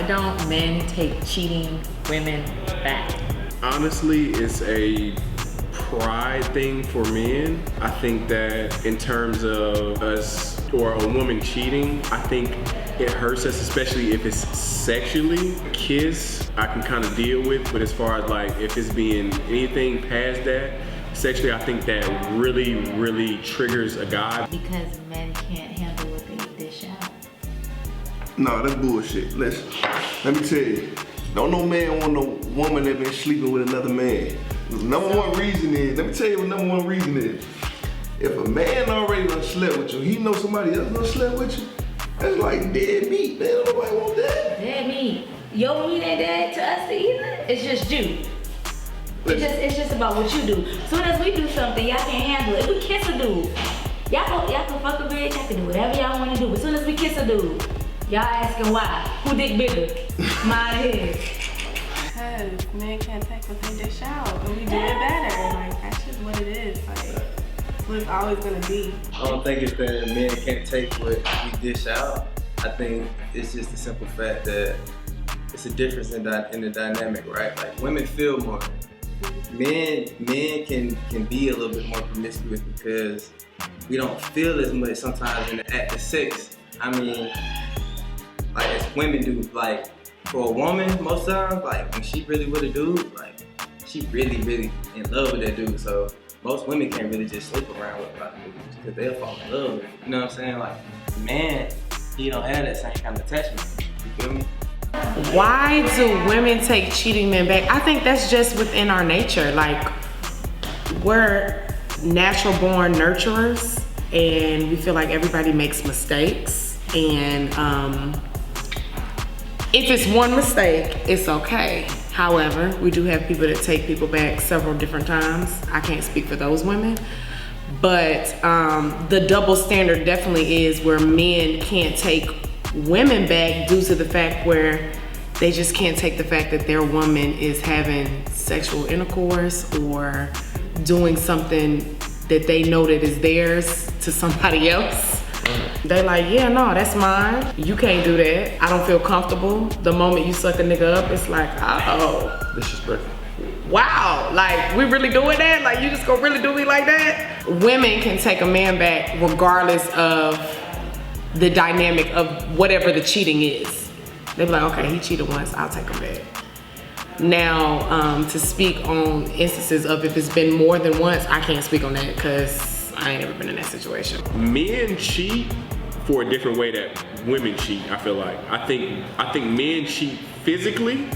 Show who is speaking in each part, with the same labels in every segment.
Speaker 1: don't men take cheating women back?
Speaker 2: Honestly, it's a pride thing for men. I think that in terms of us or a woman cheating, I think it hurts us, especially if it's sexually. Kiss, I can kind of deal with, but as far as like if it's being anything past that, sexually, I think that really, really triggers a guy.
Speaker 1: Because men can't handle what they dish out.
Speaker 3: No, that's bullshit. Listen, let me tell you, don't no man want no woman that been sleeping with another man. The number one reason is, let me tell you what number one reason is. If a man already done slept with you, he know somebody else done slept with you, that's like dead meat, man. Nobody want that.
Speaker 1: Dead meat. Your meat ain't dead to us either. It's just you. It's just about what you do. As soon as we do something, y'all can't handle it. If we kiss a dude, y'all can fuck a bitch, y'all can do whatever y'all want to do. As soon as we kiss a dude, y'all asking why? Who dick bigger? Mine or his?
Speaker 4: Because men can't take what they dish out, and we do it better. Like, that's just what it is. Like, it's what it's always gonna be.
Speaker 5: I don't think it's that men can't take what we dish out. I think it's just the simple fact that it's a difference in the dynamic, right? Like, women feel more. Men can be a little bit more promiscuous because we don't feel as much sometimes in the act of sex. I mean, like as women do. Like for a woman, most times, like when she really with a dude, like she really, really in love with that dude. So most women can't really just sleep around with a lot of dudes because they'll fall in love with it. You know what I'm saying? Like man, he don't have that same kind of attachment. You feel me?
Speaker 6: Why do women take cheating men back? I think that's just within our nature. Like, we're natural born nurturers and we feel like everybody makes mistakes. And if it's one mistake, it's okay. However, we do have people that take people back several different times. I can't speak for those women. But the double standard definitely is where men can't take women back due to the fact where they just can't take the fact that their woman is having sexual intercourse or doing something that they know that is theirs to somebody else. They like, yeah, no, that's mine. You can't do that. I don't feel comfortable. The moment you suck a nigga up, it's like, oh.
Speaker 2: Disrespectful.
Speaker 6: Wow, like we really doing that? Like you just gonna really do me like that? Women can take a man back regardless of the dynamic of whatever the cheating is. They be like, okay, he cheated once, I'll take him back. Now, to speak on instances of if it's been more than once, I can't speak on that because I ain't never been in that situation.
Speaker 2: Men cheat for a different way that women cheat, I feel like. I think men cheat physically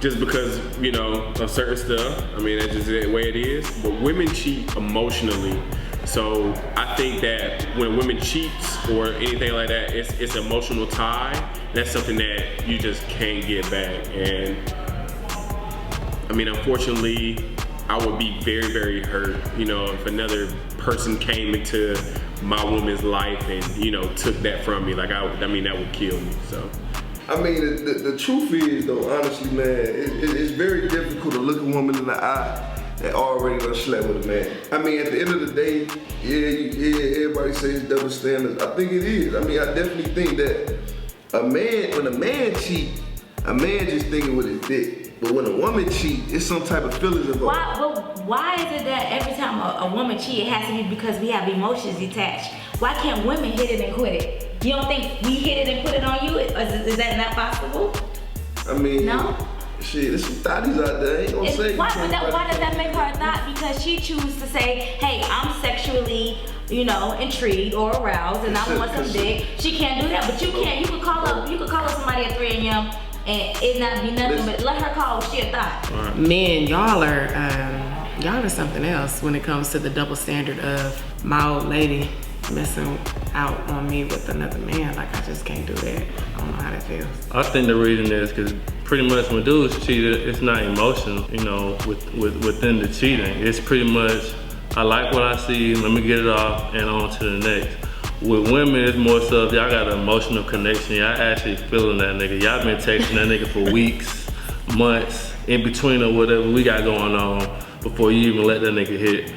Speaker 2: just because, you know, of certain stuff. I mean, that's just the way it is. But women cheat emotionally. So I think that when women cheats or anything like that, it's an emotional tie. That's something that you just can't get back. And I mean, unfortunately, I would be very, very hurt, you know, if another person came into my woman's life and, you know, took that from me. Like, I mean, that would kill me, so.
Speaker 3: I mean, the truth is, though, honestly, man, it's very difficult to look a woman in the eye that already done slept with a man. I mean, at the end of the day, yeah, everybody says double standards. I think it is. I mean, I definitely think that when a man cheat, a man just thinking with his dick. But when a woman cheat, it's some type of feelings involved.
Speaker 1: Why is it that every time a woman cheat, it has to be because we have emotions attached? Why can't women hit it and quit it? You don't think we hit it and put it on you? Is that not possible?
Speaker 3: I mean,
Speaker 1: no?
Speaker 3: Shit, there's some thotties out there. I ain't gonna say.
Speaker 1: Why does that make her a thought? Because she chooses to say, hey, I'm sexually, you know, intrigued or aroused and I want some dick. She can't do that, but you can't. You could call up somebody at 3 a.m. and it not be nothing but let her call she a thought.
Speaker 6: Men, y'all are something else when it comes to the double standard of my old lady messing out on me with another man. Like, I just can't do that. I don't know how that feels.
Speaker 7: I think the reason is because pretty much when dudes cheat, it's not emotion, you know, within the cheating. It's pretty much, I like what I see, let me get it off and on to the next. With women, it's more so if y'all got an emotional connection, y'all actually feeling that nigga. Y'all been texting that nigga for weeks, months, in between or whatever we got going on before you even let that nigga hit.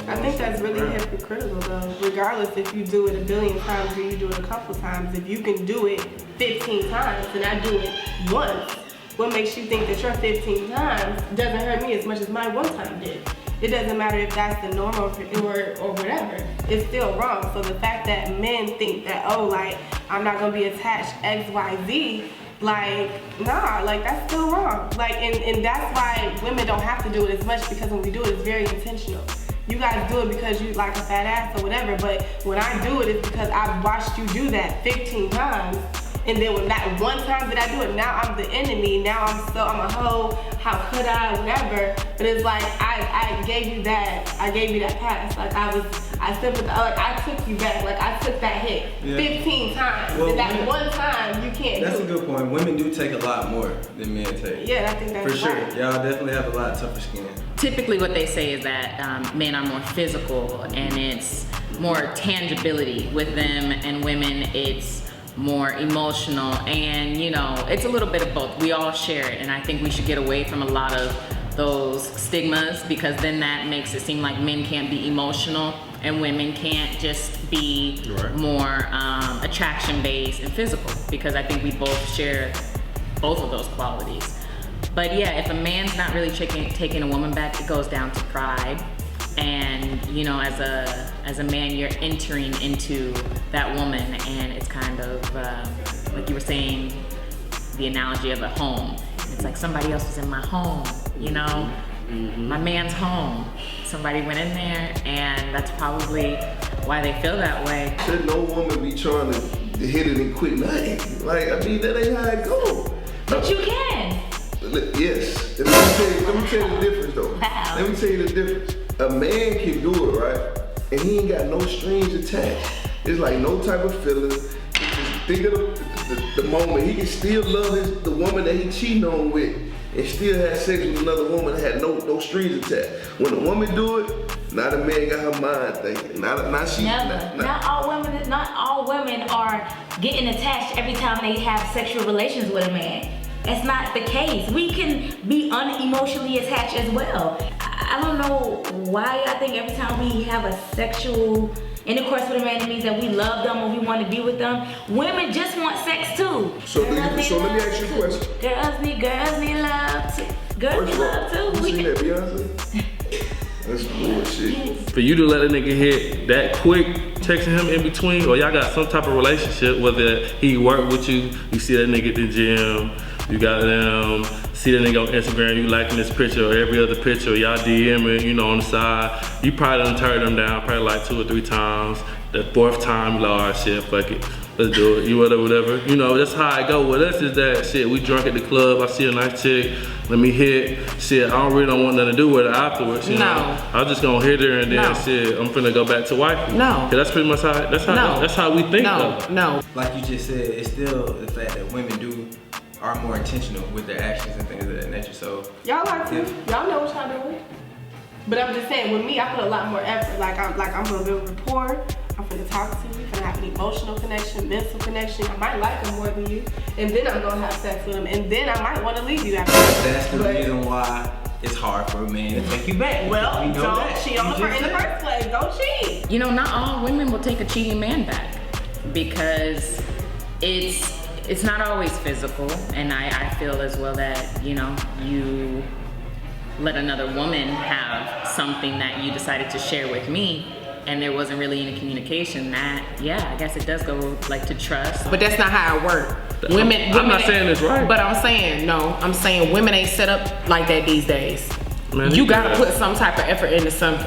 Speaker 4: I think that's really hypocritical though. Regardless if you do it a billion times or you do it a couple times, if you can do it 15 times and I do it once, what makes you think that your 15 times doesn't hurt me as much as my one time did? It doesn't matter if that's the norm or whatever. It's still wrong. So the fact that men think that, oh, like, I'm not gonna be attached X, Y, Z, like, nah, like, that's still wrong. Like, and that's why women don't have to do it as much, because when we do it, it's very intentional. You guys do it because you like a fat ass or whatever, but when I do it, it's because I've watched you do that 15 times. And then when that one time that I do it, now I'm the enemy. Now I'm a hoe. How could I? Whatever. But it's like I gave you that. I gave you that pass. Like I took you back. Like I took that hit 15 times.
Speaker 5: Well,
Speaker 4: and that one time you can't.
Speaker 5: That's
Speaker 4: do
Speaker 5: a good point. Women do take a lot more than men take.
Speaker 4: Yeah, I think that's
Speaker 5: for sure.
Speaker 4: right.
Speaker 5: Y'all definitely have a lot tougher skin.
Speaker 8: Typically what they say is that men are more physical and it's more tangibility with them, and women it's more emotional, and you know, it's a little bit of both. We all share it, and I think we should get away from a lot of those stigmas, because then that makes it seem like men can't be emotional and women can't just be more attraction based and physical, because I think we both share both of those qualities. But yeah, if a man's not really taking a woman back, it goes down to pride. And you know, as a man, you're entering into that woman, and it's kind of like you were saying, the analogy of a home. It's like somebody else was in my home, you know, my man's home. Somebody went in there, and that's probably why they feel that way.
Speaker 3: Should no woman be trying to hit it and quit nothing? Like, I mean, that ain't how it go.
Speaker 1: But you can.
Speaker 3: Yes. Let me tell you the difference though.
Speaker 1: Wow.
Speaker 3: Let me tell you the difference. A man can do it, right? And he ain't got no strings attached. It's like no type of feeling. Just think of the moment. He can still love the woman that he cheating on with, and still have sex with another woman that had no strings attached. When a woman do it, now the man got her mind thinking. Now she.
Speaker 1: Never. Not all women are getting attached every time they have sexual relations with a man. That's not the case. We can be unemotionally attached as well. I don't know why I think every time we have a sexual intercourse with a man, it means that we love them or we want to be with them. Women just want sex too.
Speaker 3: So let me ask you a question.
Speaker 1: Girls need love too. Girls need love too.
Speaker 3: You seen that Beyonce? That's bullshit.
Speaker 7: For you to let a nigga hit that quick, texting him in between, or y'all got some type of relationship, whether he work with you, you see that nigga at the gym, you got them, see that nigga on Instagram, you liking this picture or every other picture, y'all DMing, you know, on the side. You probably done turned them down probably like 2 or 3 times. The 4th time, you like, oh shit, fuck it, let's do it, you whatever. You know, that's how I go with us, is that shit, we drunk at the club, I see a nice chick, let me hit, shit, I don't want nothing to do with it afterwards, you know. I'm just gonna hit her and then shit, I'm finna go back to wifey.
Speaker 6: No.
Speaker 7: Cause that's pretty much that's how we think though.
Speaker 6: No.
Speaker 5: Like you just said, it's still the fact that women are more intentional with their actions and things of that nature. So
Speaker 4: y'all are too. Y'all know what y'all doing. But I'm just saying, with me, I put a lot more effort. Like I'm gonna build rapport. I'm gonna talk to you. I'm gonna have an emotional connection, mental connection. I might like him more than you, and then I'm gonna have sex with him, and then I might want to leave you after that.
Speaker 5: That's the reason why it's hard for a man to take you back.
Speaker 4: Well, don't cheat on her in the first place. Don't cheat.
Speaker 8: You know, not all women will take a cheating man back, because it's not always physical, and I feel as well that, you know, you let another woman have something that you decided to share with me, and there wasn't really any communication, that, yeah, I guess it does go like to trust.
Speaker 6: But that's not how it works.
Speaker 7: I'm not saying it's right.
Speaker 6: But I'm saying women ain't set up like that these days.
Speaker 7: Man,
Speaker 6: you gotta put some type of effort into something.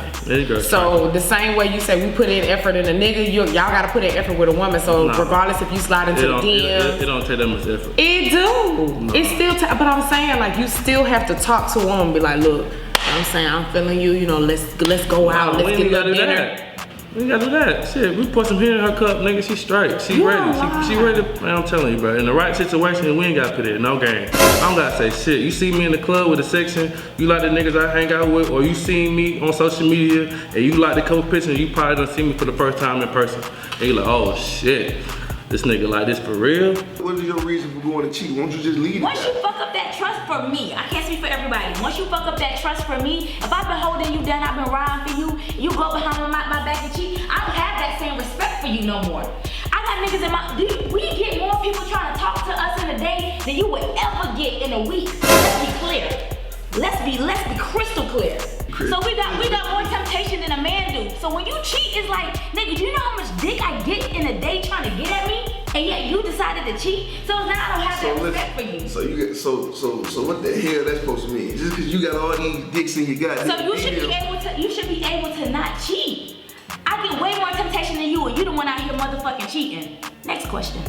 Speaker 6: So the same way you say we put in effort in a nigga, y'all gotta put in effort with a woman. So regardless if you slide into the DMs,
Speaker 7: it don't take that much effort.
Speaker 6: It do. No. It's still, but I'm saying, like, you still have to talk to a woman, be like, look, I'm saying I'm feeling you. You know, let's go out. Let's get a little dinner.
Speaker 7: We gotta do that. Shit, we put some beer in her cup, nigga. She straight. She ready. She ready. Man, I'm telling you, bro. In the right situation, we ain't gotta put it. No game. I don't gotta say shit. You see me in the club with a section, you like the niggas I hang out with, or you see me on social media and you like the couple pictures, and you probably done see me for the first time in person. And you like, oh shit. this nigga like this for real.
Speaker 3: What is your reason for going to cheat? Won't you just leave
Speaker 1: Once
Speaker 3: it?
Speaker 1: you fuck up that trust for me, I can't speak for everybody. Once you fuck up that trust for me, if I've been holding you down, I've been riding for you, you go behind my back and cheat, I don't have that same respect for you no more. I got niggas in my, we get more people trying to talk to us in a day than you would ever get in a week. Let's be clear. Let's be crystal clear. So we got more temptation than a man do. So when you cheat, it's like, nigga, do you know how much dick I get in a day trying to get at me? And yet you decided to cheat. So now I don't have that respect for you.
Speaker 3: So you get so what the hell that's supposed to mean? Just because you got all these dicks in your goddamn.
Speaker 1: So you should be able to not cheat. I get way more temptation than you, and you the one out here motherfucking cheating. Next question.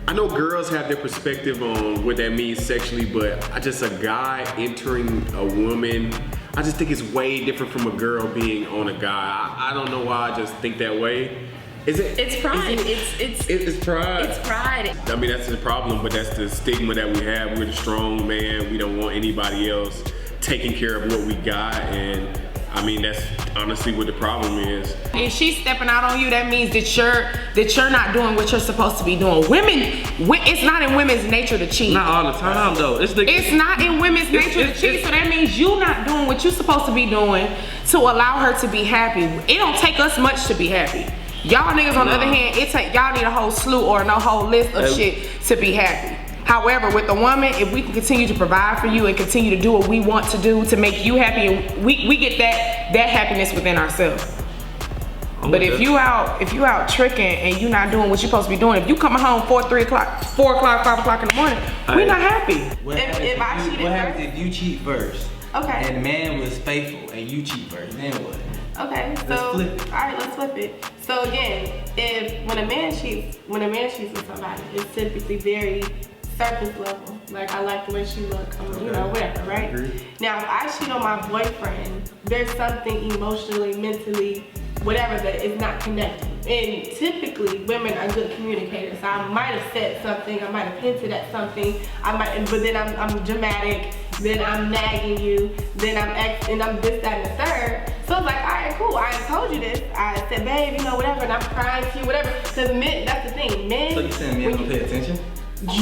Speaker 2: I know girls have their perspective on what that means sexually, but I just a guy entering a woman, I just think it's way different from a girl being on a guy. I don't know why I just think that way. Is it?
Speaker 8: It's pride.
Speaker 2: It's pride.
Speaker 8: It's pride.
Speaker 2: I mean, that's the problem, but that's the stigma that we have. We're the strong man. We don't want anybody else taking care of what we got, and I mean, that's honestly what the problem is.
Speaker 6: If she's stepping out on you, that means that you're not doing what you're supposed to be doing. It's not in women's nature to cheat.
Speaker 7: Not all the time though. It's
Speaker 6: not in women's nature to cheat, so that means you not doing what you're supposed to be doing to allow her to be happy. It don't take us much to be happy. Y'all niggas on the other hand, y'all need a whole slew or no whole list of shit to be happy. However, with a woman, if we can continue to provide for you and continue to do what we want to do to make you happy, and we get that happiness within ourselves. But if you out tricking and you not doing what you're supposed to be doing, if you coming home 4 o'clock, 5 o'clock in the morning, we not happy.
Speaker 5: What happens if you cheat first?
Speaker 4: Okay.
Speaker 5: And the man was faithful and you cheat first, then what?
Speaker 4: Okay, so alright, let's flip it. So again, when a man cheats with somebody, it's typically very surface level. Like, I like the way she look, you know, whatever, right? Now, if I cheat on my boyfriend, there's something emotionally, mentally, whatever that is not connecting. And typically, women are good communicators. So I might have said something, I might have hinted at something, but then I'm dramatic, then I'm nagging you, then I'm this, that, and the third. So it's like, all right, cool, I told you this. I said, babe, you know, whatever, and I'm crying to you, whatever. Because men, that's the thing, men.
Speaker 5: So you saying men don't pay attention?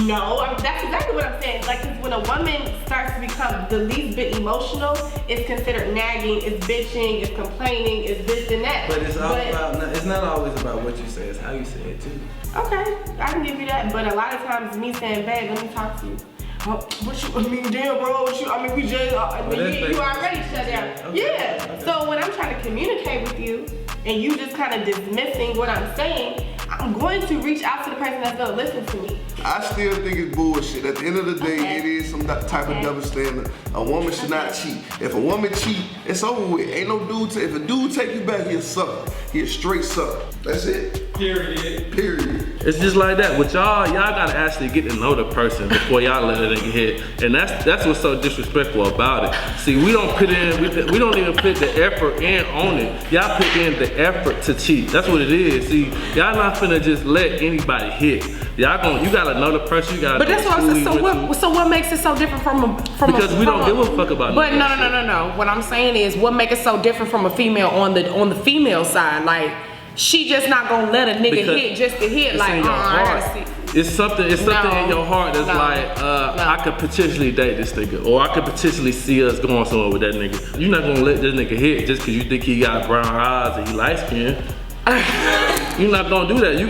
Speaker 4: No, that's exactly what I'm saying. Like, when a woman starts to become the least bit emotional, it's considered nagging, it's bitching, it's complaining, it's this and that.
Speaker 5: But it's it's not always about what you say, it's how you say it too.
Speaker 4: Okay, I can give you that. But a lot of times, me saying, babe, let me talk to you. Damn, bro, we just, you already shut down.
Speaker 5: Okay.
Speaker 4: Yeah.
Speaker 5: Okay.
Speaker 4: So when I'm trying to communicate with you, and you just kind of dismissing what I'm saying, I'm going to reach out to the person that's gonna listen to me.
Speaker 3: I still think it's bullshit. At the end of the day, it is some type of double standard. A woman should not cheat. If a woman cheat, it's over with. Ain't no dude, if a dude take you back, he a sucker. He a straight sucker. That's it. Period.
Speaker 7: It's just like that. With y'all gotta actually get to know the person before y'all let it hit. And that's what's so disrespectful about it. See, we don't even put the effort in on it. Y'all put in the effort to cheat. That's what it is. See, y'all not finna just let anybody hit. You gotta know the person. You gotta.
Speaker 6: But that's what I'm saying. So what makes it so different
Speaker 7: because we don't give a fuck about.
Speaker 6: But no. What I'm saying is, what makes it so different from a female on the female side? Like, she just not gonna let a nigga hit just to hit. Like, I gotta see.
Speaker 7: It's something in your heart that's I could potentially date this nigga, or I could potentially see us going somewhere with that nigga. You're not gonna let this nigga hit just because you think he got brown eyes and he light skinned. You're not gonna do that. You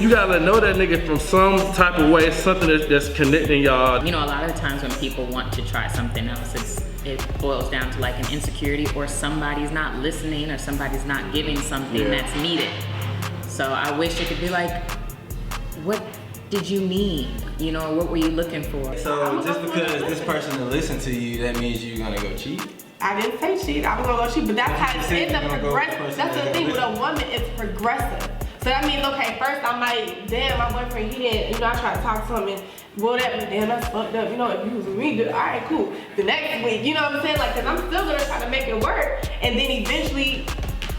Speaker 7: gotta know that nigga from some type of way, something that's connecting y'all.
Speaker 8: You know, a lot of the times when people want to try something else, it boils down to like an insecurity, or somebody's not listening, or somebody's not giving something that's needed. So I wish it could be like, what did you need? You know, what were you looking for?
Speaker 5: So just because this person will listen to you, that means you're gonna go cheat?
Speaker 4: I didn't say cheat, I was gonna go cheat, but that's how it's progressive. That's the thing with a woman, it's progressive. So that means, okay, first I might, damn, my boyfriend, he didn't, you know, I tried to talk to him and whatever, damn, that's fucked up, you know, if you was with me, all right, cool. The next week, you know what I'm saying? Like, cause I'm still gonna try to make it work, and then eventually,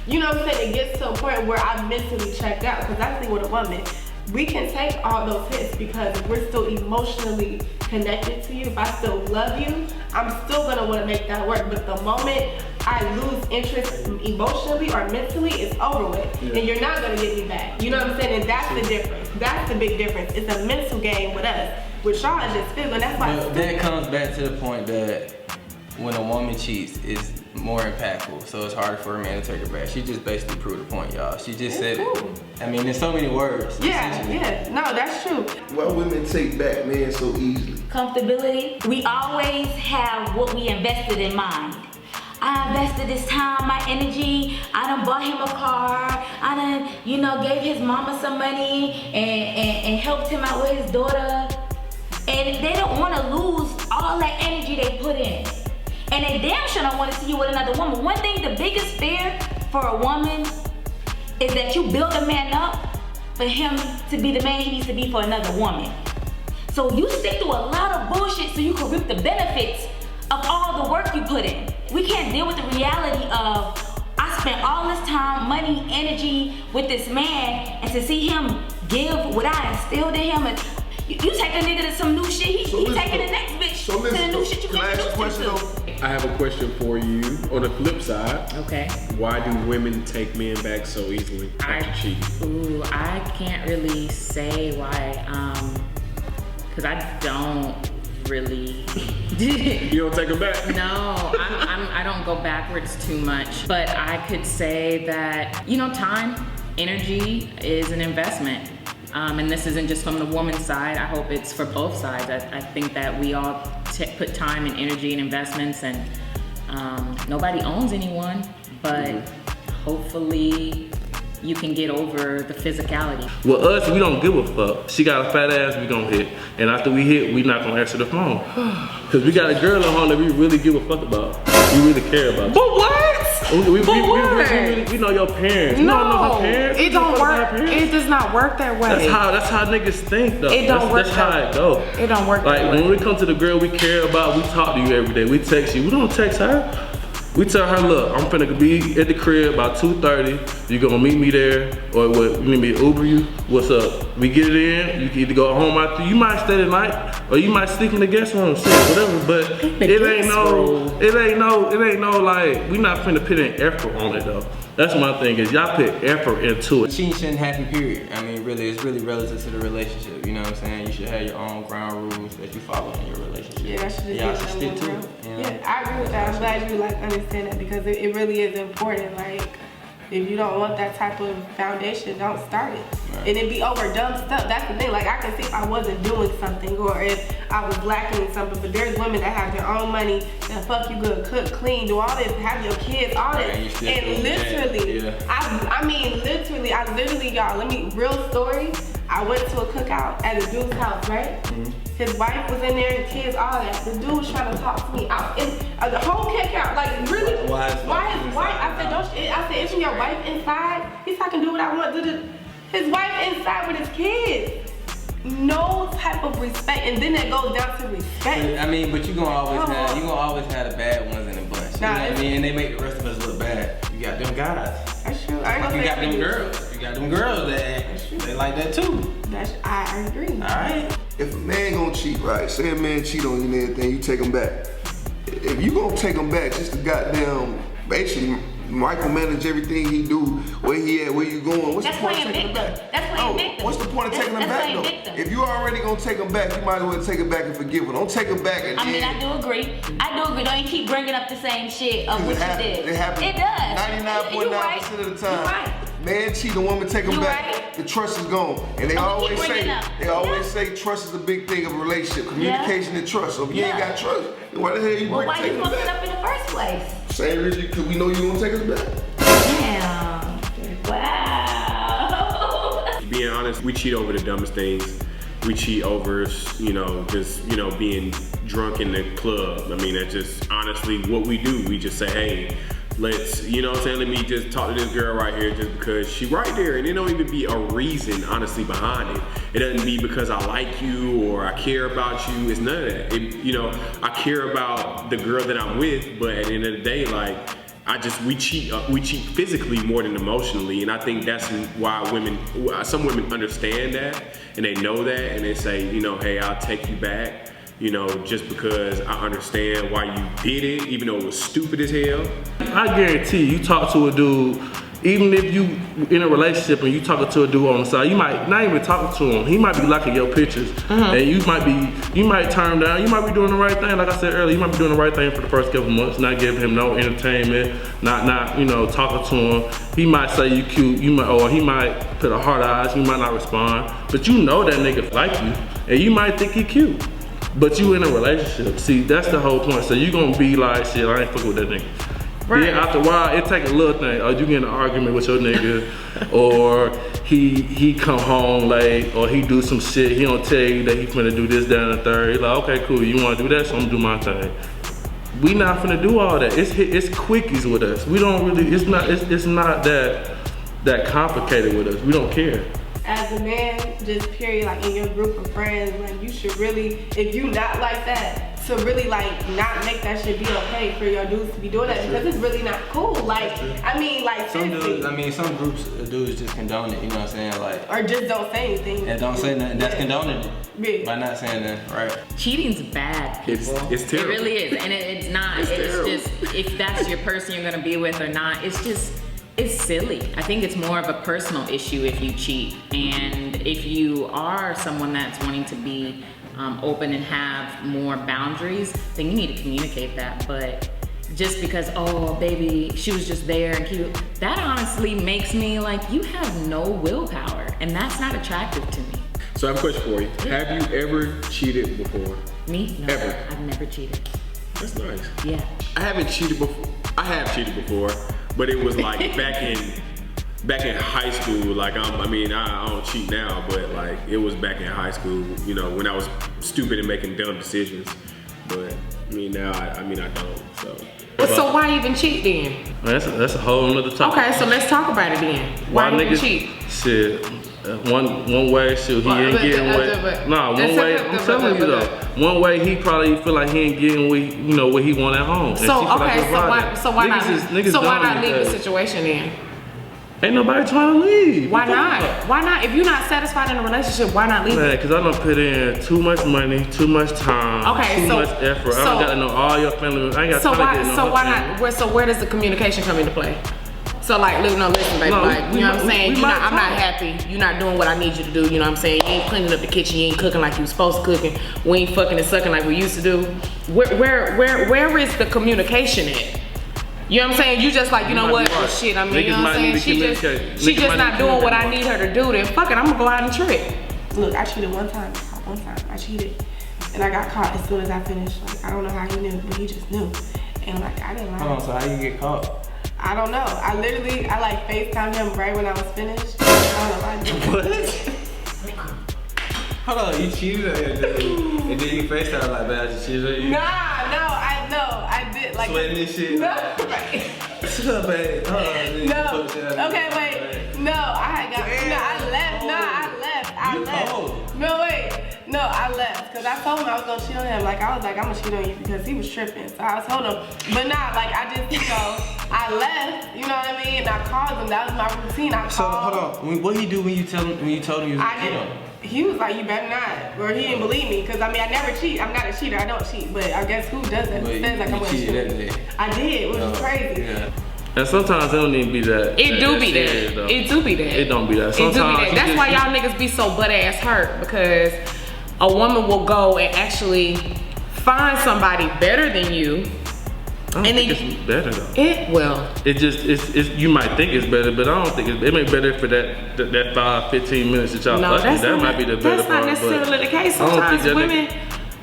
Speaker 4: you know what I'm saying, it gets to a point where I'm mentally checked out, because that's the thing with a woman. We can take all those hits because if we're still emotionally connected to you, if I still love you, I'm still gonna wanna make that work. But the moment I lose interest emotionally or mentally, it's over with. And you're not gonna get me back. You know what I'm saying? And that's the difference. That's the big difference. It's a mental game with us. With y'all, it's just physical. And that's why
Speaker 5: But that comes back to the point that when a woman cheats, it's more impactful. So it's harder for a man to take her back. She just basically proved the point, y'all. She just said it. I mean, there's so many words.
Speaker 4: Yeah. No, that's true.
Speaker 3: Why women take back men so easily?
Speaker 1: Comfortability. We always have what we invested in mind. I invested this time, my energy. I done bought him a car. I done, gave his mama some money and helped him out with his daughter. And they don't want to lose all that energy they put in. And they damn sure don't want to see you with another woman. One thing, the biggest fear for a woman is that you build a man up for him to be the man he needs to be for another woman. So you stick through a lot of bullshit so you can reap the benefits of all the work you put in. We can't deal with the reality of I spent all this time, money, energy with this man, and to see him give what I instilled in him. And you take a nigga to some new shit, he taking the next bitch to the new shit you
Speaker 3: can
Speaker 1: can't
Speaker 3: ask a question
Speaker 1: to.
Speaker 2: I have a question for you. On the flip side,
Speaker 8: Okay.
Speaker 2: why do women take men back so easily after cheating?
Speaker 8: I can't really say why, because I don't really.
Speaker 2: You don't take them back?
Speaker 8: No, I don't go backwards too much, but I could say that, time, energy is an investment. And this isn't just from the woman's side. I hope it's for both sides. I think that we all put time and energy and investments, and nobody owns anyone, but hopefully you can get over the physicality.
Speaker 7: With us, we don't give a fuck. She got a fat ass, we gonna hit. And after we hit, we not gonna answer the phone. Cause we got a girl at home that we really give a fuck about. We really care about.
Speaker 6: But what?
Speaker 7: We know your parents. You don't know her parents.
Speaker 6: It don't work. It does not work that way.
Speaker 7: That's how niggas think though.
Speaker 6: It don't work.
Speaker 7: That's how it go.
Speaker 6: It don't work
Speaker 7: Like
Speaker 6: that way.
Speaker 7: when we come to the girl we care about, we talk to you every day. We text you. We don't text her. We tell her, look, I'm finna be at the crib about 2:30. You gonna meet me there, or what? You need me to Uber you? What's up? We get it in. You can either go home after. You might stay the night, or you might sleep in the guest room, shit, whatever. But it ain't no like we not finna put in effort on it though. That's my thing is y'all put effort into it.
Speaker 5: Cheating shouldn't happen, period. I mean, really, it's really relative to the relationship. You know what I'm saying? You should have your own ground rules that you follow in your relationship.
Speaker 4: Yeah, that should just
Speaker 5: y'all
Speaker 4: be
Speaker 5: should stick to it. You know?
Speaker 4: Yeah, I agree with that. I'm glad you understand that because it really is important. Like, if you don't want that type of foundation, don't start it.
Speaker 5: Right.
Speaker 4: And it be over dumb stuff. That's the thing. Like, I can see if I wasn't doing something or if I was lacking in something, but there's women that have their own money, that fuck you good, cook, clean, do all this, have your kids, all this.
Speaker 5: Right,
Speaker 4: and literally, I literally, y'all, real story, I went to a cookout at a dude's house, right? Mm-hmm. His wife was in there, the kids, all that. The dude was trying to talk to me out in the whole cookout, like really. Why his wife? I said, isn't your wife inside? He said, I can do what I want. His wife inside with his kids. No type of respect, and then it goes down to respect.
Speaker 5: I mean, but you gonna always have the bad ones in the bunch. You know what I mean? And they make the rest of us look bad. You got them guys.
Speaker 4: That's true.
Speaker 5: You got them girls. You got them girls that they like that too.
Speaker 4: I agree.
Speaker 5: All right.
Speaker 3: If a man gonna cheat, right? Say a man cheat on you and everything, you take him back. If you gonna take him back just to goddamn basically micromanage everything he do, where he at, where you going, what's the point of taking him back?
Speaker 1: That's playing victim.
Speaker 3: What's the point of taking him back though? If you already gonna take him back, you might as well take him back and forgive him. Don't take him back and
Speaker 1: I do agree. Don't you keep bringing up the same shit of what you did.
Speaker 3: It happens.
Speaker 1: It does.
Speaker 3: 99.9% of the time.
Speaker 1: You're right.
Speaker 3: Man cheat, a woman take him back.
Speaker 1: Right.
Speaker 3: The trust is gone. And they always say trust is a big thing of a relationship. Communication and trust. So if you ain't got trust, then why the hell you
Speaker 1: why
Speaker 3: take
Speaker 1: you
Speaker 3: him
Speaker 1: fucking
Speaker 3: back?
Speaker 1: up in the first place?
Speaker 3: Same reason because we know you gonna take us back.
Speaker 1: Damn. Wow.
Speaker 2: Being honest, we cheat over the dumbest things. We cheat over, being drunk in the club. I mean, that's just honestly what we do. We just say, hey, let's, let me just talk to this girl right here just because she right there. And it don't even be a reason, honestly, behind it. It doesn't be because I like you or I care about you. It's none of that. I care about the girl that I'm with, but at the end of the day, like, we cheat physically more than emotionally, and I think that's why some women understand that, and they know that, and they say, hey, I'll take you back, you know, just because I understand why you did it, even though it was stupid as hell.
Speaker 7: I guarantee you talk to a dude, even if you in a relationship and you talking to a dude on the side, you might not even talking to him. He might be liking your pictures, and you might turn down. You might be doing the right thing. Like I said earlier, you might be doing the right thing for the first couple months, not giving him no entertainment, not you know talking to him. He might say you cute, or he might put a hard eyes. You might not respond, but you know that nigga like you, and you might think he cute. But you in a relationship. See, that's the whole point. So you gonna be like, shit, I ain't fucking with that nigga. Right. Then after a while, it take a little thing. Or you get in an argument with your nigga, or he come home late, or he do some shit. He don't tell you that he finna do this, that, and the third. He like, okay, cool. You wanna do that? So I'm gonna do my thing. We not finna do all that. It's quickies with us. We don't really. It's not that complicated with us. We don't care.
Speaker 4: As a man, just period, like in your group of friends, like you should really, if you not like that, to really like not make that shit be okay for your dudes to be doing that, because it's really not cool. Like, I mean, like
Speaker 5: some dudes, some groups of dudes just condone it, you know what I'm saying? Like,
Speaker 4: or just don't say anything.
Speaker 5: And don't say nothing. That's condoning it by not saying that, right?
Speaker 8: Cheating's bad, people.
Speaker 2: It's terrible.
Speaker 8: It really is, and it's not. It's just, if that's your person you're gonna be with or not, it's silly. I think it's more of a personal issue if you cheat. And if you are someone that's wanting to be open and have more boundaries, then you need to communicate that. But just because, oh, baby, she was just there and cute, that honestly makes me like, you have no willpower. And that's not attractive to me.
Speaker 2: So I have a question for you. Have you ever cheated before?
Speaker 8: Me? No,
Speaker 2: Ever?
Speaker 8: I've never cheated.
Speaker 2: That's nice.
Speaker 8: Yeah.
Speaker 2: I haven't cheated before. I have cheated before, but it was like back in high school. Like I don't cheat now, but like it was back in high school. You know, when I was stupid and making dumb decisions. But I mean now, I don't.
Speaker 6: So why even cheat then?
Speaker 7: That's a whole nother topic.
Speaker 6: Okay, so let's talk about it then. Why even cheat?
Speaker 7: Shit. One way, shit, he ain't getting what. Nah, one way. I'm telling you though. One way, he probably feel like he ain't getting what he want at home.
Speaker 6: So why not leave the situation then?
Speaker 7: Ain't nobody trying to leave.
Speaker 6: Why not? Why not? If you're not satisfied in a relationship, why not leave?
Speaker 7: Man, because I done put in too much money, too much time, too much effort. I don't got to know all your family members. I ain't got time to get to know her family.
Speaker 6: So where does the communication come into play? So like, listen, baby, like, you know what I'm saying? I'm not happy. You're not doing what I need you to do. You know what I'm saying? You ain't cleaning up the kitchen. You ain't cooking like you was supposed to cooking. We ain't fucking and sucking like we used to do. Where is the communication at? You know what I'm saying? You just like, you know what? Well, shit, I mean, you know what I'm saying? She just not doing what I need her to do. Then fuck it, I'm gonna go out and trick.
Speaker 4: Look, I cheated one time. I cheated, and I got caught as soon as I finished. Like, I don't know how he knew, but he just knew. And like, I didn't lie.
Speaker 5: Hold on, so how you get caught?
Speaker 4: I don't know. I like FaceTimed him right when I was finished. I don't know if I did.
Speaker 5: What? Hold on, you cheated and then you FaceTime like, man, I just cheated on you?
Speaker 4: I did. Like,
Speaker 5: sweating this shit?
Speaker 4: No,
Speaker 5: Shut up, babe. Hold on,
Speaker 4: no. Okay, wait. No, I left. Because I told him I was going to cheat on him. Like, I was like, I'm going to cheat on you because he was tripping. So I told him. But not like I just, I left. You know what I mean? And I called him. That was my routine. I called.
Speaker 5: So, hold on. What did he do when you told him you was going to cheat on him?
Speaker 4: He was like, you better not. Or he didn't believe me. Because, I mean, I never cheat. I'm not a cheater. I don't cheat. But I guess who does that? Says like I'm going to cheat.
Speaker 5: That day.
Speaker 4: I did, which was crazy.
Speaker 7: Yeah. And sometimes it don't even be that.
Speaker 6: It do be that. It do be that.
Speaker 7: It don't be that. Sometimes
Speaker 6: That's why y'all niggas be so butt ass hurt, because a woman will go and actually find somebody better than you.
Speaker 7: I don't think it's better though. It's you might think it's better, but I don't think it may be better for that 5-15 minutes that y'all fucking. That might be the better part.
Speaker 6: That's not necessarily the case. Sometimes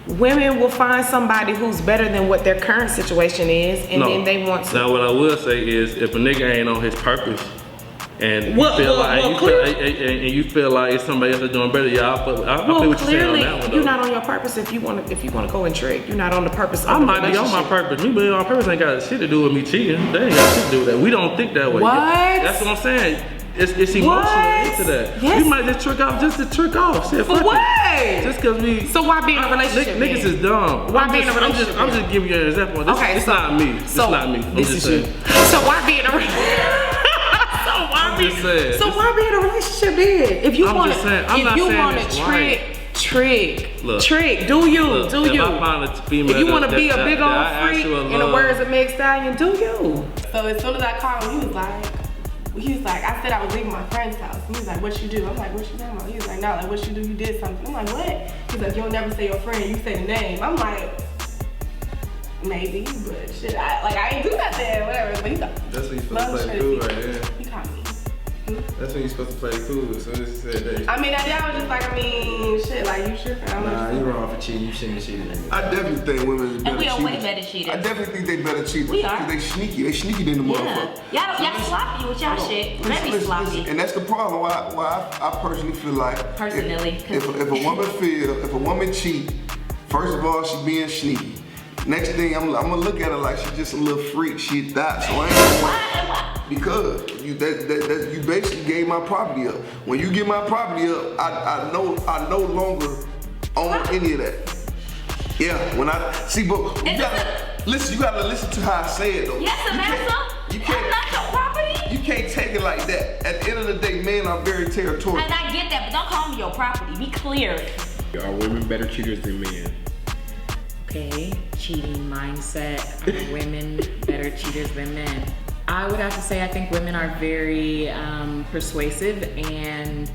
Speaker 6: women will find somebody who's better than what their current situation is, and then they want to.
Speaker 7: Now, what I will say is, if a nigga ain't on his purpose, and you feel like it's somebody else that's doing better, I feel what you're saying on that one.
Speaker 6: You're not on your purpose if you want to go and trick. You're not on the purpose.
Speaker 7: I might be on my purpose. Me being on purpose ain't got shit to do with me cheating. They ain't got shit to do with that. We don't think that way.
Speaker 6: What?
Speaker 7: That's what I'm saying. It's emotional into that.
Speaker 6: Yes.
Speaker 7: We might just trick off just to trick off. Shit,
Speaker 6: for what?
Speaker 7: Just cause we.
Speaker 6: So why be in a relationship?
Speaker 7: Niggas is dumb.
Speaker 6: Why be in a relationship?
Speaker 7: I'm just giving you an example. It's not me. It's not me. I'm just saying.
Speaker 6: So why be in a relationship? So why be in a relationship then? If you want to Trick.
Speaker 7: Look.
Speaker 6: Trick. Do you.
Speaker 7: Look,
Speaker 6: do
Speaker 7: if
Speaker 6: you.
Speaker 7: I find a female
Speaker 6: If you want to
Speaker 7: that-
Speaker 6: be a
Speaker 7: that-
Speaker 6: big
Speaker 7: that
Speaker 6: old
Speaker 7: I
Speaker 6: freak,
Speaker 7: actually
Speaker 6: in the
Speaker 7: love-
Speaker 6: words of Meg Stallion, do you.
Speaker 4: So as soon as I called him, he was like, I said I was leaving my friend's house. He was like, what you do? I'm like, what you talking about? He was like, no, like, what you do? You did something. I'm like, what? He's like, you don't never say your friend, you say the name. I'm like, maybe, but shit, I ain't do nothing, whatever. But he's like,
Speaker 5: That's when you're supposed to play cool right there.
Speaker 4: he caught me.
Speaker 5: That's when you're supposed to play cool. As soon as he said that.
Speaker 4: I mean, that day I was just like, shit, like, you tripping. I'm
Speaker 5: Nah,
Speaker 4: like,
Speaker 5: you wrong for cheating. You shouldn't have cheated.
Speaker 3: I definitely think women is better
Speaker 1: And we are
Speaker 3: cheaters.
Speaker 1: way better cheaters.
Speaker 3: I definitely think they better cheaters.
Speaker 1: We are.
Speaker 3: Because they sneaky. They sneaky than the motherfucker.
Speaker 1: Yeah. Y'all sloppy with y'all shit. Very sloppy.
Speaker 3: And that's the problem. Why I personally feel like
Speaker 1: Personally,
Speaker 3: if a woman cheat, first of all she being sneaky. Next thing I'm gonna look at her like she's just a little freak. She that. So I ain't gonna
Speaker 1: Why?
Speaker 3: because you you basically gave my property up. When you give my property up, I no longer own any of that. Yeah, when I see, but you gotta listen to how I say it though.
Speaker 1: Yes, Samantha.
Speaker 3: You
Speaker 1: That's not your property.
Speaker 3: You can't take it like that. At the end of the day, men are very territorial.
Speaker 1: And I get that, but don't call me your property. Be clear.
Speaker 2: Are women better cheaters than men?
Speaker 8: Okay, cheating mindset. Are women better cheaters than men? I would have to say I think women are very persuasive and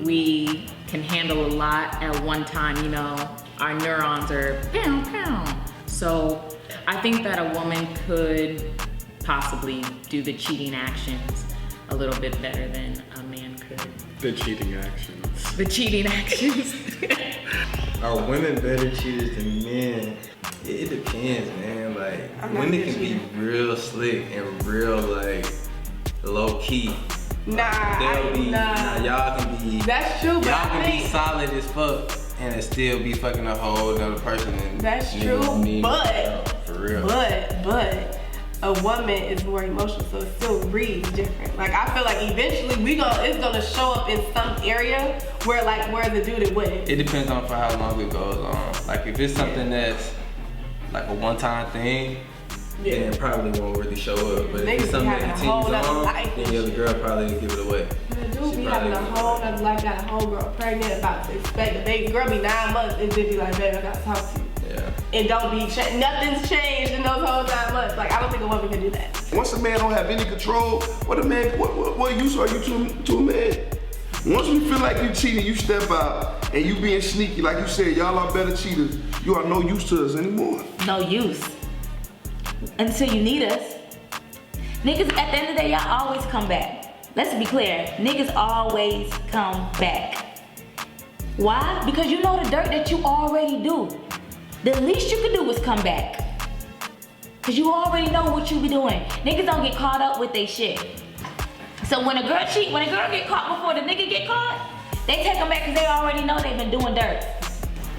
Speaker 8: we can handle a lot at one time. You know, our neurons are pow pow. So I think that a woman could possibly do the cheating actions a little bit better than a man could.
Speaker 2: The cheating actions.
Speaker 8: The cheating actions.
Speaker 5: Are women better cheaters than men? It depends, man. Like,
Speaker 4: I'm not
Speaker 5: women
Speaker 4: a
Speaker 5: can be
Speaker 4: cheater.
Speaker 5: real slick and real, like, low key. Y'all can be.
Speaker 4: That's true, but
Speaker 5: Y'all
Speaker 4: I
Speaker 5: can be
Speaker 4: think
Speaker 5: solid as fuck and it still be fucking a whole other person. And
Speaker 4: that's
Speaker 5: niggas
Speaker 4: true,
Speaker 5: need
Speaker 4: but
Speaker 5: help, for real.
Speaker 4: But a woman is more emotional, so it still reads different. Like I feel like eventually it's gonna show up in some area where the dude it wouldn't.
Speaker 5: It depends on for how long it goes on. Like if it's something that's like a one-time thing, then it probably won't really show up. But if
Speaker 4: Niggas
Speaker 5: it's
Speaker 4: be
Speaker 5: something
Speaker 4: having
Speaker 5: that
Speaker 4: a whole
Speaker 5: continues
Speaker 4: nother
Speaker 5: on,
Speaker 4: life
Speaker 5: then
Speaker 4: and
Speaker 5: the other
Speaker 4: shit.
Speaker 5: girl probably will give it away.
Speaker 4: The dude
Speaker 5: She
Speaker 4: be
Speaker 5: probably
Speaker 4: having a
Speaker 5: give it
Speaker 4: whole
Speaker 5: away.
Speaker 4: nother life, got a whole girl pregnant, about to expect a baby. Girl be 9 months and then be like, baby, I gotta talk to you.
Speaker 5: Yeah.
Speaker 4: And don't be nothing's changed in those whole 9 months. Like I don't think a woman can do that.
Speaker 3: Once a man don't have any control, what use are you to a man? Once we feel like you cheating, you step out and you being sneaky, like you said, y'all are better cheaters. You are no use to us anymore.
Speaker 1: No use. Until you need us. Niggas, at the end of the day, y'all always come back. Let's be clear. Niggas always come back. Why? Because you know the dirt that you already do. The least you can do is come back. Cause you already know what you be doing. Niggas don't get caught up with they shit. So when a girl get caught before the nigga get caught, they take them back cause they already know they've been doing dirt.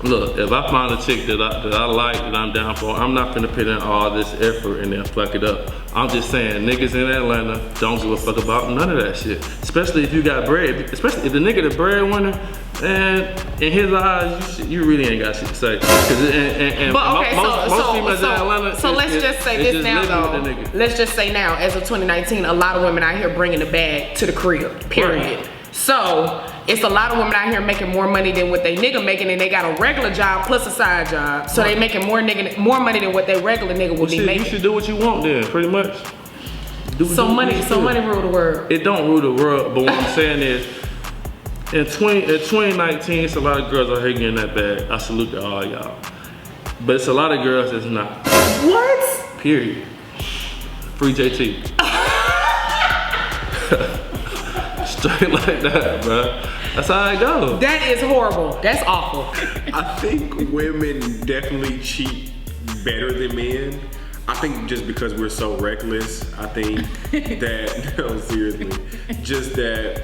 Speaker 7: Look, if I find a chick that I like, that I'm down for, I'm not gonna put in all this effort and then fuck it up. I'm just saying, niggas in Atlanta don't give a fuck about none of that shit. Especially if you got bread. Especially if the nigga the breadwinner, and in his eyes, you really ain't got shit to say.
Speaker 6: But okay,
Speaker 7: most females in Atlanta,
Speaker 6: so let's just say this
Speaker 7: just
Speaker 6: now
Speaker 7: living with
Speaker 6: though.
Speaker 7: the nigga.
Speaker 6: Let's just say now, as of 2019, a lot of women out here bringing the bag to the crib, period.
Speaker 7: Right.
Speaker 6: So it's a lot of women out here making more money than what they nigga making, and they got a regular job plus a side job. So they making more money than what they regular nigga would be
Speaker 7: Shit,
Speaker 6: making.
Speaker 7: you should do what you want then, pretty much.
Speaker 6: So money rule the world.
Speaker 7: It don't rule the world, but what I'm saying is, in 2019, it's a lot of girls out here getting that bag. I salute to all y'all. But it's a lot of girls that's not.
Speaker 6: What?
Speaker 7: Period. Free JT. Straight like that, bro. That's how it goes.
Speaker 6: That is horrible. That's awful.
Speaker 2: I think women definitely cheat better than men. I think just because we're so reckless, I think that, no, seriously, just that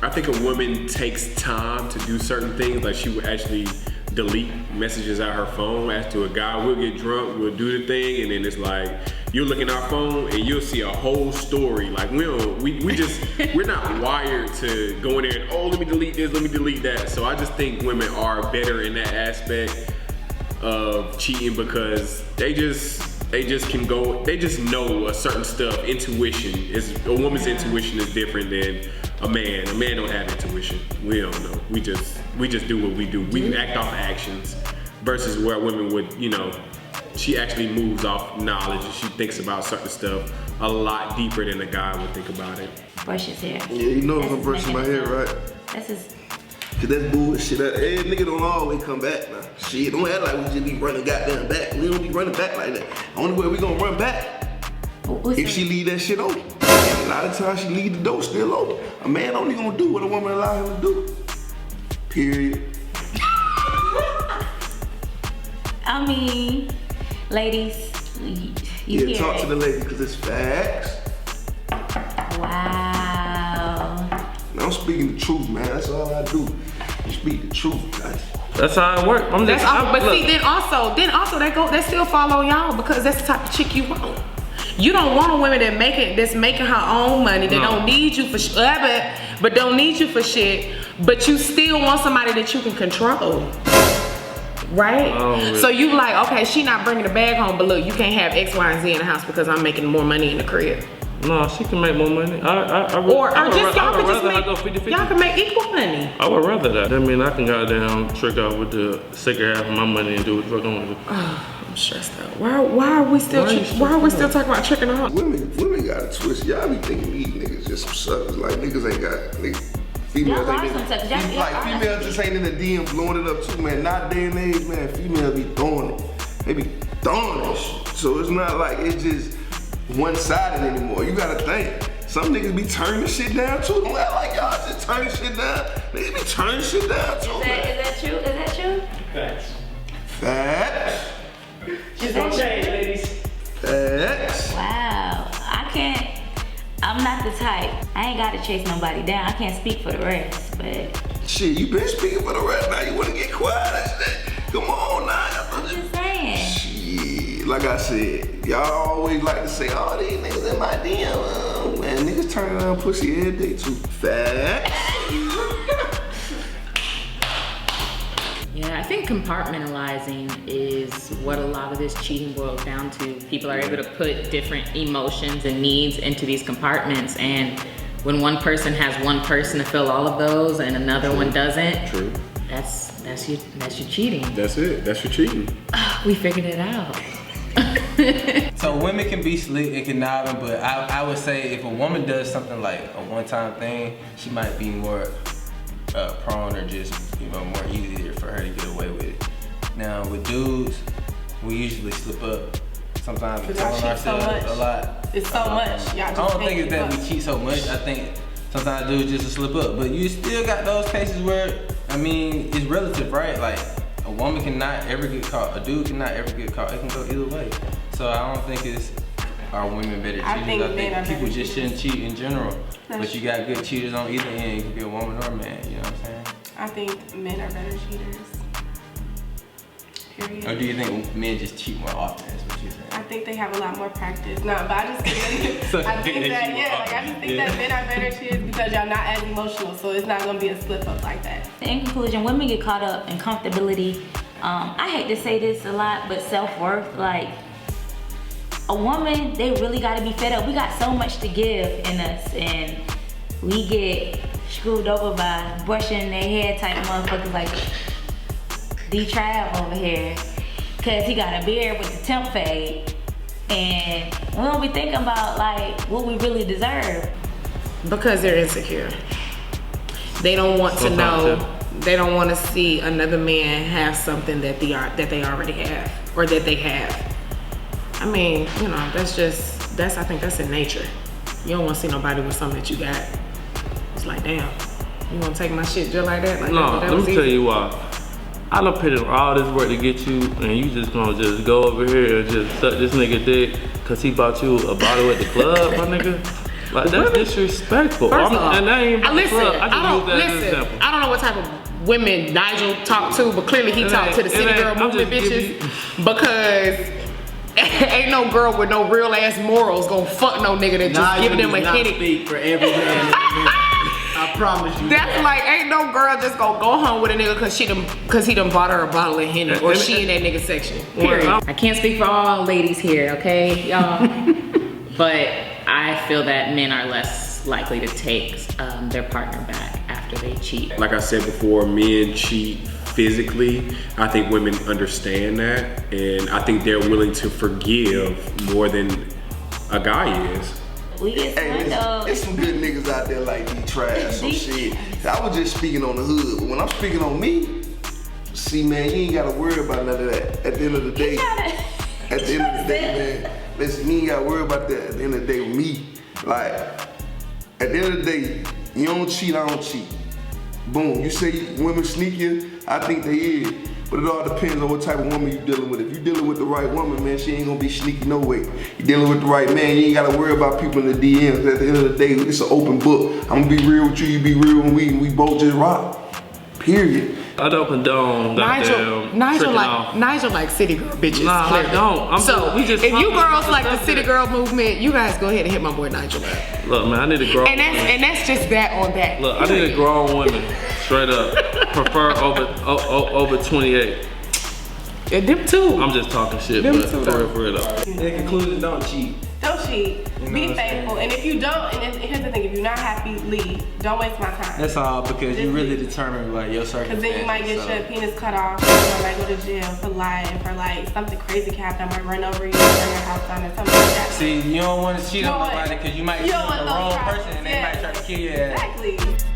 Speaker 2: I think a woman takes time to do certain things. Like she would actually delete messages out her phone. As to a guy, we'll get drunk, we'll do the thing, and then it's like, you'll look in our phone and you'll see a whole story. Like we're not wired to go in there and, oh, let me delete this, let me delete that. So I just think women are better in that aspect of cheating because they just know a certain stuff. Intuition is, a woman's intuition is different than a man. A man don't have intuition. We don't know. We just do what we do. We act off actions versus where women would, you know, she actually moves off knowledge and she thinks about certain stuff a lot deeper than a guy would think about it.
Speaker 1: Brush his hair.
Speaker 3: Yeah, you know I'm brushing my hair, right?
Speaker 1: That's his.
Speaker 3: Cause that's bullshit. Hey, nigga don't always come back now. Shit, don't act like we just be running goddamn back. We don't be running back like that. Only way we gonna run back if she leave that shit open. A lot of times she leave the door still open. A man only gonna do what a woman allow him to do. Period.
Speaker 1: I mean, ladies, you hear
Speaker 3: talk
Speaker 1: it.
Speaker 3: to the ladies because it's facts.
Speaker 1: Wow.
Speaker 3: Now I'm speaking the truth, man. That's all I do. You speak the truth, guys.
Speaker 7: That's how it works.
Speaker 6: But see, then also that still fall on y'all because that's the type of chick you want. You don't want a woman that's making her own money, that don't need you for but don't need you for shit, but you still want somebody that you can control. Right?
Speaker 7: Really.
Speaker 6: So you like, okay, she not bringing the bag home, but look, you can't have X, Y, and Z in the house because I'm making more money in the crib.
Speaker 7: No, she can make more money. Y'all
Speaker 6: can make equal money.
Speaker 7: I would rather that. That mean I can goddamn trick out with the second half of my money and do what the fuck I want to do.
Speaker 6: I'm stressed out. Why are we still talking about tricking out?
Speaker 3: Women got a twist. Y'all be thinking these niggas just some suckers. Like niggas ain't got females
Speaker 1: Y'all
Speaker 3: ain't
Speaker 1: are some suckers. Y'all-
Speaker 3: like females just ain't in the DM blowing it up too, man. Not day and age, man. Females be throwing it. They be throwing that shit. So it's not like it's just one-sided anymore. You gotta think. Some niggas be turning shit down too. Don't act like y'all just turning shit down. Niggas be turning shit down too.
Speaker 1: Is that true? Is that true?
Speaker 9: Facts.
Speaker 3: Facts.
Speaker 9: She's gonna change, ladies.
Speaker 3: Facts.
Speaker 1: Wow. I'm not the type. I ain't gotta chase nobody down. I can't speak for the rest, but.
Speaker 3: Shit, you been speaking for the rest. Now you wanna get quiet. Come on now.
Speaker 1: I'm just saying.
Speaker 3: Shit, like I said, y'all always like to say, oh, these niggas in my DM. Man, niggas turning around pussy every day too. Facts.
Speaker 8: Yeah, I think compartmentalizing is what a lot of this cheating boils down to. People are able to put different emotions and needs into these compartments, and when one person has one person to fill all of those and another one doesn't,
Speaker 2: True.
Speaker 8: that's your cheating.
Speaker 2: That's it. That's your cheating.
Speaker 8: We figured it out.
Speaker 5: So women can be slick and conniving, but I would say if a woman does something like a one-time thing, she might be more prone or just, more easier for her to get away with it. Now with dudes, we usually slip up. Sometimes we're telling ourselves a lot.
Speaker 4: It's so much. Y'all just
Speaker 5: I don't think it's that we cheat so much. I think sometimes dudes just slip up. But you still got those cases where, it's relative, right? Like a woman cannot ever get caught. A dude cannot ever get caught. It can go either way. So I don't think it's are women better cheaters. I think people just shouldn't cheat in general. But you got good cheaters on either end. You can be a woman or a man, you know what I'm saying?
Speaker 4: I think men are better cheaters. Period.
Speaker 5: Or do you think men just cheat more often, is what you're saying?
Speaker 4: I think they have a lot more practice. No, but I just think
Speaker 5: So
Speaker 4: I think
Speaker 5: they
Speaker 4: that,
Speaker 5: cheat
Speaker 4: yeah,
Speaker 5: more
Speaker 4: like I just think
Speaker 5: often.
Speaker 4: that men are better cheaters because y'all not as emotional, so it's not gonna be a slip up like that.
Speaker 1: In conclusion, women get caught up in comfortability. I hate to say this a lot, but self-worth, like a woman, they really gotta be fed up. We got so much to give in us, and we get screwed over by brushing their hair type motherfuckers like D-Trav over here. Cause he got a beard with the temp fade. And we don't be thinking about like what we really deserve.
Speaker 6: Because they're insecure. They don't want to know. They don't want to see another man have something that they already have or that they have. I mean, I think that's in nature. You don't want to see nobody with something that you got. It's like, damn, you gonna take my shit just like that? Like,
Speaker 7: No,
Speaker 6: that
Speaker 7: let
Speaker 6: was
Speaker 7: me
Speaker 6: easy.
Speaker 7: tell you why. I done put in all this work to get you, and you just gonna just go over here and just suck this nigga dick cause he bought you a bottle at the club, my nigga. Like, that's disrespectful.
Speaker 6: First of all,
Speaker 7: and that ain't about the
Speaker 6: listen,
Speaker 7: club. I just use that as an example.
Speaker 6: I don't know what type of women Nigel talked to, but clearly he talked to the city girl movement bitches because ain't no girl with no real ass morals gonna fuck no nigga that just giving them a Henny.
Speaker 9: Speak for every man. I promise you.
Speaker 6: That's like, ain't no girl just gonna go home with a nigga cause he done bought her a bottle of Henny or she in that nigga section. Period.
Speaker 8: I can't speak for all ladies here, okay, y'all? But I feel that men are less less likely to take their partner back after they cheat.
Speaker 2: Like I said before, men cheat physically. I think women understand that, and I think they're willing to forgive more than a guy is.
Speaker 1: We get
Speaker 3: Hey,
Speaker 1: swindled.
Speaker 3: there's some good niggas out there like D trash, so shit. I was just speaking on the hood, but when I'm speaking on me, see, man, you ain't gotta worry about none of that. At the end of the day, at the end of the day, man, listen, you ain't gotta worry about that. At the end of the day, with me, like, at the end of the day, you don't cheat, I don't cheat. Boom. You say women sneaky, I think they is. But it all depends on what type of woman you dealing with. If you dealing with the right woman, man, she ain't gonna be sneaky no way. You dealing with the right man, you ain't gotta worry about people in the DMs. At the end of the day, it's an open book. I'm gonna be real with you, you be real with me, and we both just rock. Period.
Speaker 7: I don't condone
Speaker 6: Nigel like city girl bitches.
Speaker 7: Nah,
Speaker 6: clearly.
Speaker 7: I don't.
Speaker 6: So
Speaker 7: we just
Speaker 6: if you
Speaker 7: talking about
Speaker 6: girls
Speaker 7: the
Speaker 6: like the
Speaker 7: stuff
Speaker 6: city
Speaker 7: that-
Speaker 6: girl movement, you guys go ahead and hit my boy Nigel up.
Speaker 7: Look, man, I need a grown
Speaker 6: And that's just that on that.
Speaker 7: Look, I need a grown woman, straight up. Prefer over 28.
Speaker 6: Yeah, them too.
Speaker 7: I'm just talking shit,
Speaker 6: Them
Speaker 7: but
Speaker 6: too,
Speaker 7: for real though.
Speaker 5: In conclusion, don't cheat.
Speaker 4: Don't cheat.
Speaker 5: You know
Speaker 4: Be
Speaker 5: what I'm
Speaker 4: faithful. And if you don't, and here's the thing, if you're not happy, leave. Don't waste my time.
Speaker 5: That's all, because you really determine like your circumstances.
Speaker 4: Because then you might get
Speaker 5: so.
Speaker 4: your penis cut off, or you might go to jail for lying, for like something crazy can happen. I might run over you, burn your house down, or something like that.
Speaker 5: See, you don't want to cheat
Speaker 4: You
Speaker 5: on
Speaker 4: don't want-
Speaker 5: nobody because you might
Speaker 4: you
Speaker 5: cheat
Speaker 4: don't
Speaker 5: on
Speaker 4: want
Speaker 5: the
Speaker 4: those
Speaker 5: wrong
Speaker 4: problems,
Speaker 5: person and they
Speaker 4: yeah.
Speaker 5: might try to kill your ass.
Speaker 4: Exactly.